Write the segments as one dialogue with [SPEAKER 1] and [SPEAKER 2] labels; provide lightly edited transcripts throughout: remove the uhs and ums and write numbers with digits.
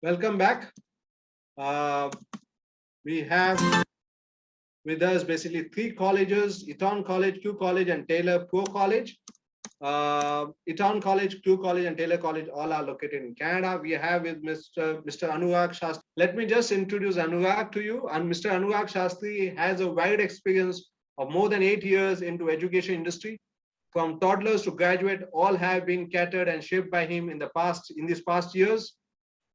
[SPEAKER 1] Welcome back. Uh, we have with us basically three colleges: Eton College, Q College, and Taylor Pro College. Eton College, Q College, and Taylor College all are located in Canada. We have with Mr. Anurag Shastri. Let me just introduce Anurag to you. And Mr. Anurag Shastri has a wide experience of more than 8 years into education industry. From toddlers to graduate, all have been catered and shaped by him in these past years.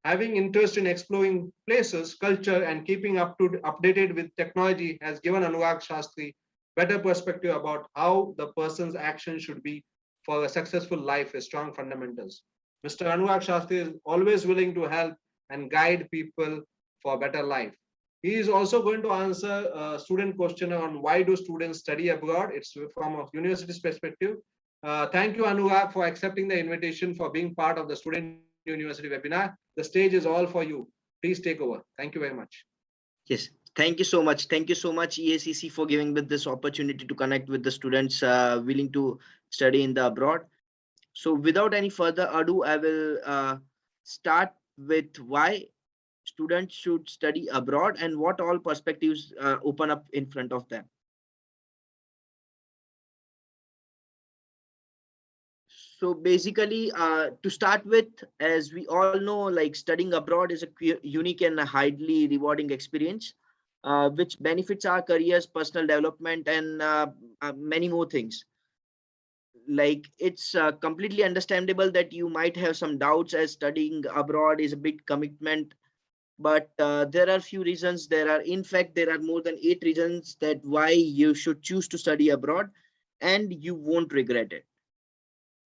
[SPEAKER 1] Having interest in exploring places, culture, and keeping updated with technology has given Anurag Shastri better perspective about how the person's action should be for a successful life with strong fundamentals. Mr. Anurag Shastri is always willing to help and guide people for a better life. He is also going to answer a student question on why do students study abroad. It's from a university's perspective. Thank you, Anurag, for accepting the invitation for being part of the Student University webinar. The stage is all for you. Please take over. Thank you very much.
[SPEAKER 2] Yes, thank you so much. Thank you so much, EACC, for giving me this opportunity to connect with the students willing to study in the abroad. So without any further ado, I will start with why students should study abroad and what all perspectives open up in front of them. So basically, to start with, as we all know, like studying abroad is a unique and a highly rewarding experience, which benefits our careers, personal development, and many more things. Like it's completely understandable that you might have some doubts as studying abroad is a big commitment, but there are few reasons. In fact, there are more than 8 reasons that why you should choose to study abroad, and you won't regret it.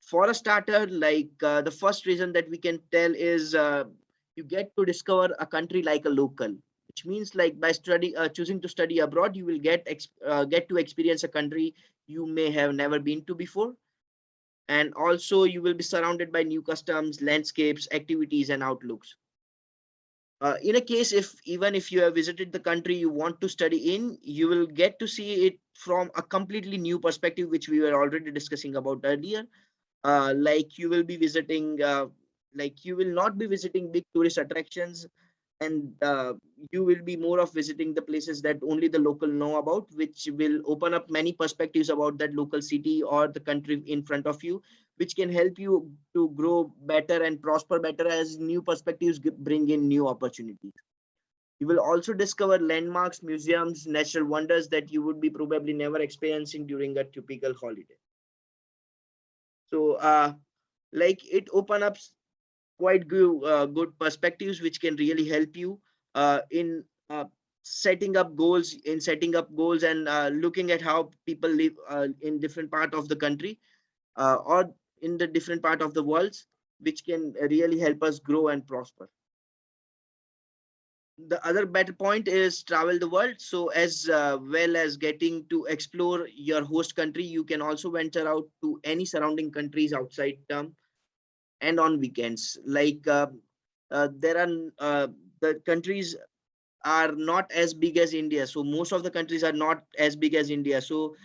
[SPEAKER 2] For a starter, like the first reason that we can tell is you get to discover a country like a local, which means like by choosing to study abroad, you will get to experience a country you may have never been to before. And also you will be surrounded by new customs, landscapes, activities, and outlooks. In a case, even if you have visited the country you want to study in, you will get to see it from a completely new perspective, which we were already discussing about earlier. Like you will not be visiting big tourist attractions, and you will be more of visiting the places that only the local know about, which will open up many perspectives about that local city or the country in front of you, which can help you to grow better and prosper better as new perspectives bring in new opportunities. You will also discover landmarks, museums, natural wonders that you would be probably never experiencing during a typical holiday. So like it open up quite good perspectives which can really help you in setting up goals and looking at how people live in different part of the country or in the different part of the world, which can really help us grow and prosper. The other better point is travel the world. So as well as getting to explore your host country, you can also venture out to any surrounding countries outside term and on weekends. Like there are the countries are not as big as India. So most of the countries are not as big as India. So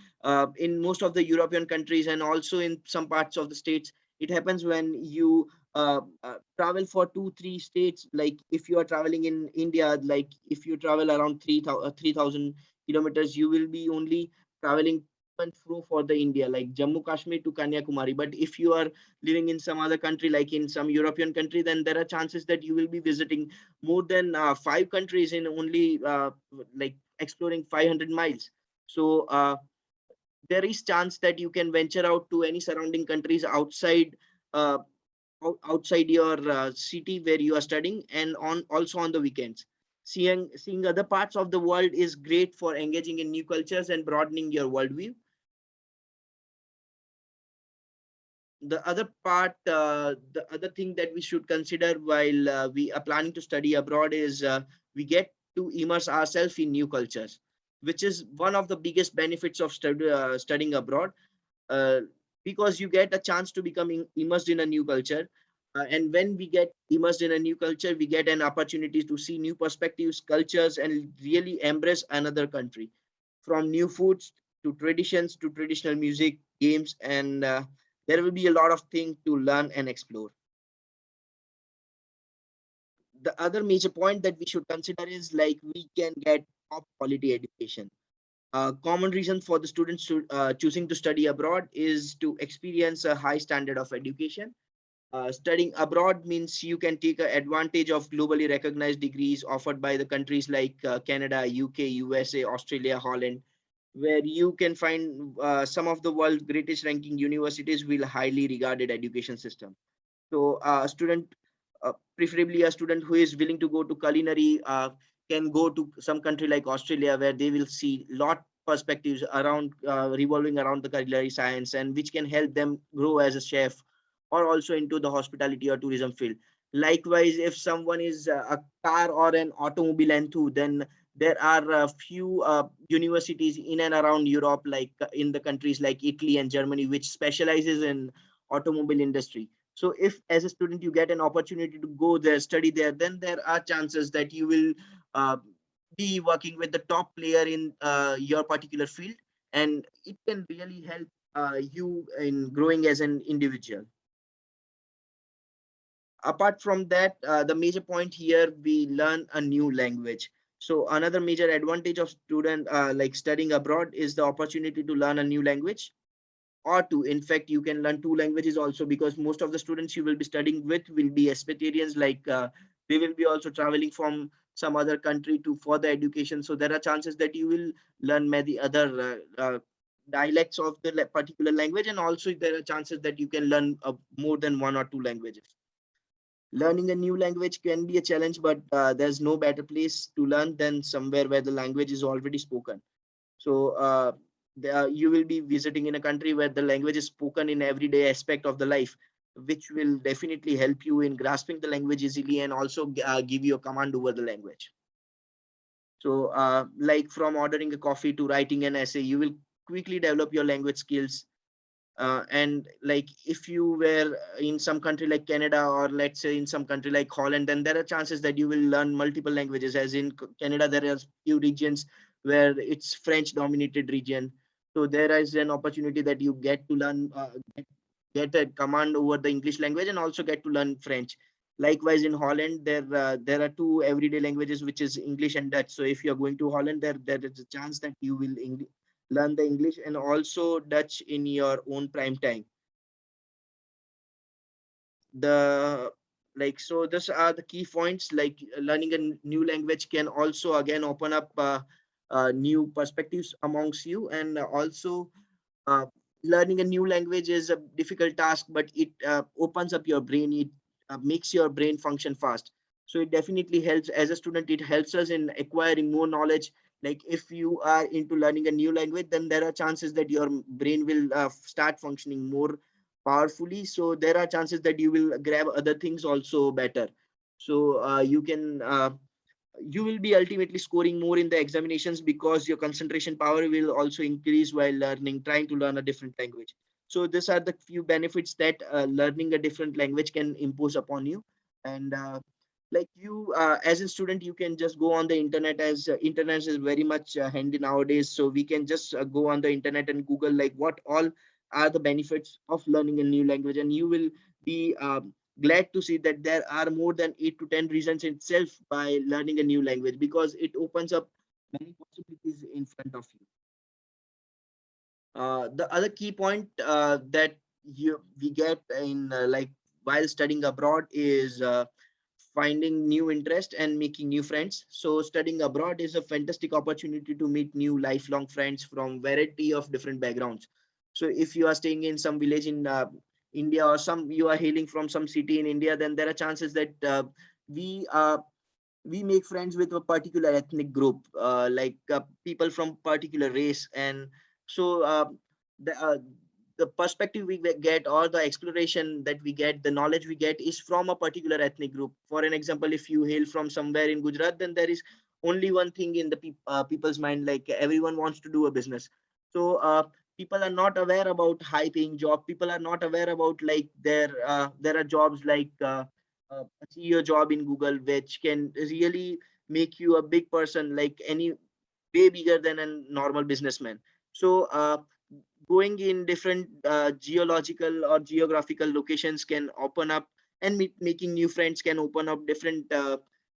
[SPEAKER 2] in most of the European countries and also in some parts of the states, it happens when you travel for 2-3 states. Like if you are traveling in India, like if you travel around 3,000 kilometers, you will be only traveling and through for the India, like Jammu Kashmir to Kanyakumari. But if you are living in some other country, like in some European country, then there are chances that you will be visiting more than 5 countries in only like exploring 500 miles. So there is chance that you can venture out to any surrounding countries uh, outside your city where you are studying, and on also on the weekends. Seeing other parts of the world is great for engaging in new cultures and broadening your worldview. The other thing that we should consider while we are planning to study abroad is we get to immerse ourselves in new cultures, which is one of the biggest benefits of studying abroad, uh, because you get a chance to become immersed in a new culture. And when we get immersed in a new culture, we get an opportunity to see new perspectives, cultures, and really embrace another country, from new foods to traditions to traditional music, games, and there will be a lot of things to learn and explore. The other major point that we should consider is like we can get top quality education. Common reason for the students to choosing to study abroad is to experience a high standard of education. Studying abroad means you can take advantage of globally recognized degrees offered by the countries like Canada, UK, USA, Australia, Holland, where you can find some of the world's greatest ranking universities with highly regarded education system. So student, preferably a student who is willing to go to culinary, can go to some country like Australia, where they will see lot perspectives around revolving around the culinary science, and which can help them grow as a chef, or also into the hospitality or tourism field. Likewise, if someone is a car or an automobile enthusiast, then there are a few universities in and around Europe, like in the countries like Italy and Germany, which specializes in automobile industry. So if as a student you get an opportunity to go there, study there, then there are chances that you will uh, be working with the top player in your particular field, and it can really help you in growing as an individual. Apart from that, the major point here, we learn a new language. So another major advantage of student like studying abroad is the opportunity to learn a new language, or two. In fact, you can learn two languages also, because most of the students you will be studying with will be expatriates, like they will be also traveling from some other country to further education. So there are chances that you will learn many other dialects of the particular language, and also there are chances that you can learn more than one or two languages. Learning a new language can be a challenge, but there's no better place to learn than somewhere where the language is already spoken. So you will be visiting in a country where the language is spoken in everyday aspect of the life, which will definitely help you in grasping the language easily, and also give you a command over the language. So like from ordering a coffee to writing an essay, you will quickly develop your language skills. And like if you were in some country like Canada, or let's say in some country like Holland, then there are chances that you will learn multiple languages. As in Canada, there are few regions where it's French dominated region. So there is an opportunity that you get to learn, get a command over the English language, and also get to learn French. Likewise, in Holland, there are two everyday languages, which is English and Dutch. So if you're going to Holland, there is a chance that you will learn the English and also Dutch in your own prime time. The like so these are the key points. Like learning a new language can also again open up new perspectives amongst you, and also uh, learning a new language is a difficult task, but it opens up your brain. It makes your brain function fast. So it definitely helps as a student. It helps us in acquiring more knowledge. Like if you are into learning a new language, then there are chances that your brain will start functioning more powerfully. So there are chances that you will grab other things also better. So you will be ultimately scoring more in the examinations, because your concentration power will also increase while trying to learn a different language. So these are the few benefits that learning a different language can impose upon you. And like you as a student, you can just go on the internet, as internet is very much handy nowadays. So we can just go on the internet and Google like what all are the benefits of learning a new language, and you will be glad to see that there are more than 8 to 10 reasons itself by learning a new language, because it opens up many possibilities in front of you. The other key point that we get in like while studying abroad is finding new interest and making new friends. So studying abroad is a fantastic opportunity to meet new lifelong friends from variety of different backgrounds. So if you are staying in some village in India, or some you are hailing from some city in India, then there are chances that we uh, we make friends with a particular ethnic group, like people from particular race. And so the uh, the perspective we get, or the exploration that we get, the knowledge we get, is from a particular ethnic group. For an example, if you hail from somewhere in Gujarat, then there is only one thing in the people's mind, like everyone wants to do a business. So people are not aware about high paying job. People are not aware about like there are jobs like see your job in Google, which can really make you a big person, like any way bigger than a normal businessman. So going in different geological or geographical locations can open up, and making new friends can open up different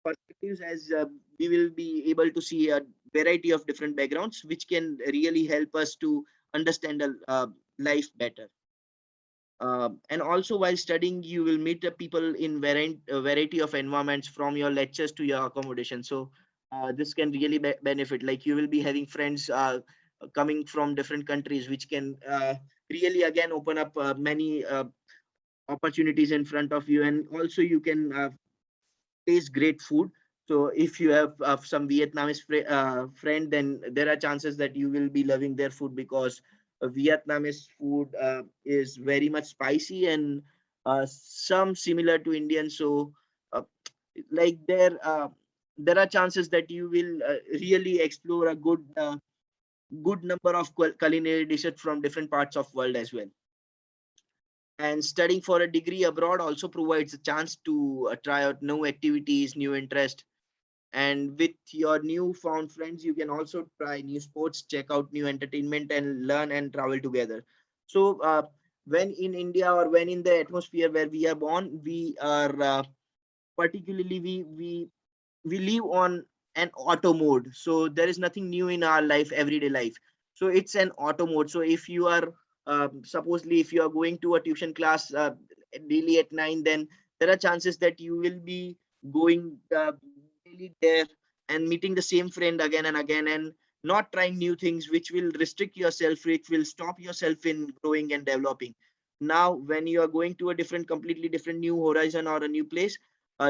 [SPEAKER 2] perspectives, as we will be able to see a variety of different backgrounds, which can really help us to understand life better. And also while studying, you will meet the people in a variety of environments, from your lectures to your accommodation. So this can really benefit, like you will be having friends coming from different countries, which can really again open up many opportunities in front of you. And also you can taste great food. So if you have some Vietnamese friend, then there are chances that you will be loving their food, because Vietnamese food is very much spicy, and some similar to Indian. So uh, like there are chances that you will really explore a good number of culinary dishes from different parts of world as well. And studying for a degree abroad also provides a chance to try out new activities, new interest. And with your newfound friends, you can also try new sports, check out new entertainment, and learn and travel together. So when in India, or when in the atmosphere where we are born, we are particularly we live on an auto mode. So there is nothing new in our life, everyday life. So it's an auto mode. So if you are supposedly, if you are going to a tuition class daily at 9, then there are chances that you will be going daily there and meeting the same friend again and again, and not trying new things, which will restrict yourself, which will stop yourself in growing and developing. Now when you are going to a different, completely different new horizon or a new place,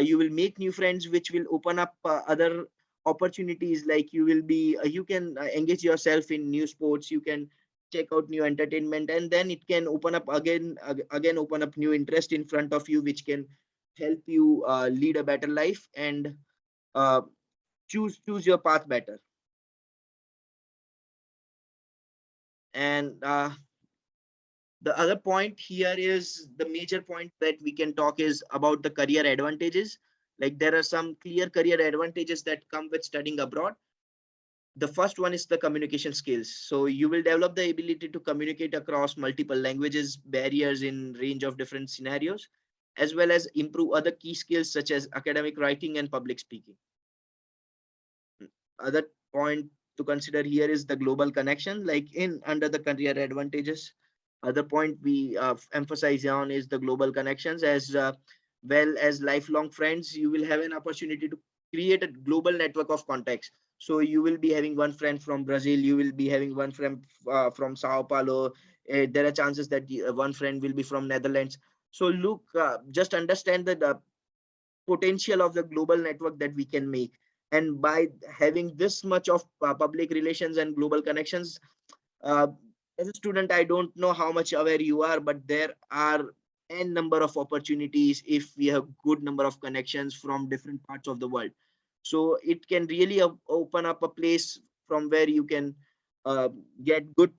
[SPEAKER 2] you will make new friends, which will open up other opportunities. Like you will be you can engage yourself in new sports, you can check out new entertainment, and then it can open up again open up new interest in front of you, which can help you lead a better life, and uh, choose your path better. And the other point here is, the major point that we can talk is about the career advantages. Like there are some clear career advantages that come with studying abroad. The first one is the communication skills. So you will develop the ability to communicate across multiple languages, barriers in range of different scenarios, as well as improve other key skills such as academic writing and public speaking. Other point to consider here is the global connection, like in under the career advantages. Other point we emphasize on is the global connections, as well as lifelong friends. You will have an opportunity to create a global network of contacts. So you will be having one friend from Brazil, you will be having one friend from Sao Paulo. There are chances that one friend will be from Netherlands. So look, just understand that potential of the global network that we can make. And by having this much of public relations and global connections, uh, as a student, I don't know how much aware you are, but there are n number of opportunities if we have good number of connections from different parts of the world. So it can really open up a place from where you can uh, get good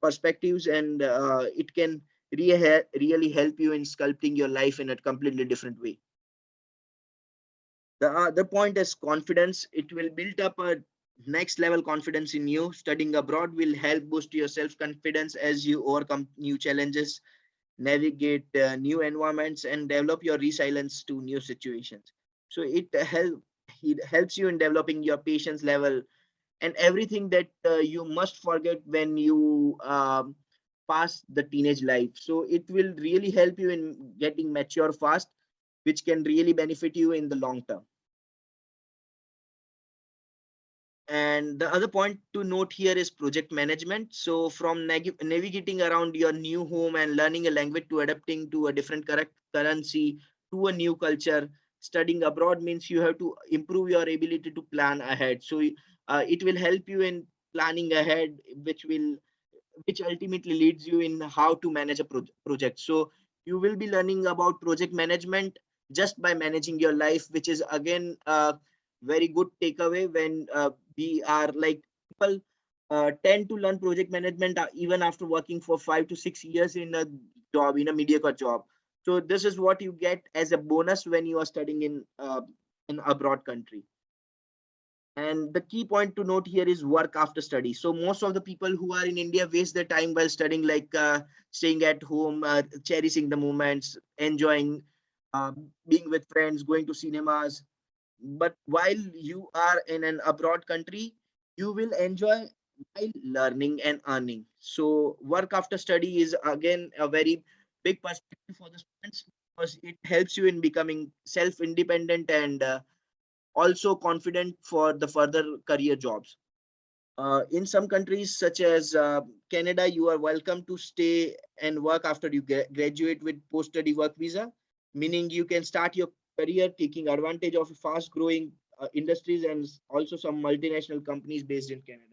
[SPEAKER 2] perspectives, and it can really help you in sculpting your life in a completely different way. The other point is confidence. It will build up a next level confidence in you. Studying abroad will help boost your self confidence as you overcome new challenges, navigate new environments, and develop your resilience to new situations. So it helps you in developing your patience level, and everything that you must forget when you pass the teenage life. So it will really help you in getting mature fast, which can really benefit you in the long term. And the other point to note here is project management. So from navigating around your new home and learning a language, to adapting to a different correct currency, to a new culture, studying abroad means you have to improve your ability to plan ahead. So it will help you in planning ahead, which ultimately leads you in how to manage a project. So you will be learning about project management just by managing your life, which is again a very good takeaway when we are like people tend to learn project management even after working for 5 to 6 years in a job, in a mediocre job. So this is what you get as a bonus when you are studying in abroad country. And the key point to note here is work after study. So most of the people who are in India waste their time while studying, like staying at home, cherishing the moments, enjoying being with friends, going to cinemas. but while you are in an abroad country, you will enjoy while learning and earning. So work after study is again a very big perspective for the students, because it helps you in becoming self-independent and also confident for the further career jobs. In some countries such as Canada, you are welcome to stay and work after you graduate with post-study work visa, meaning you can start your career taking advantage of fast-growing industries and also some multinational companies based in Canada.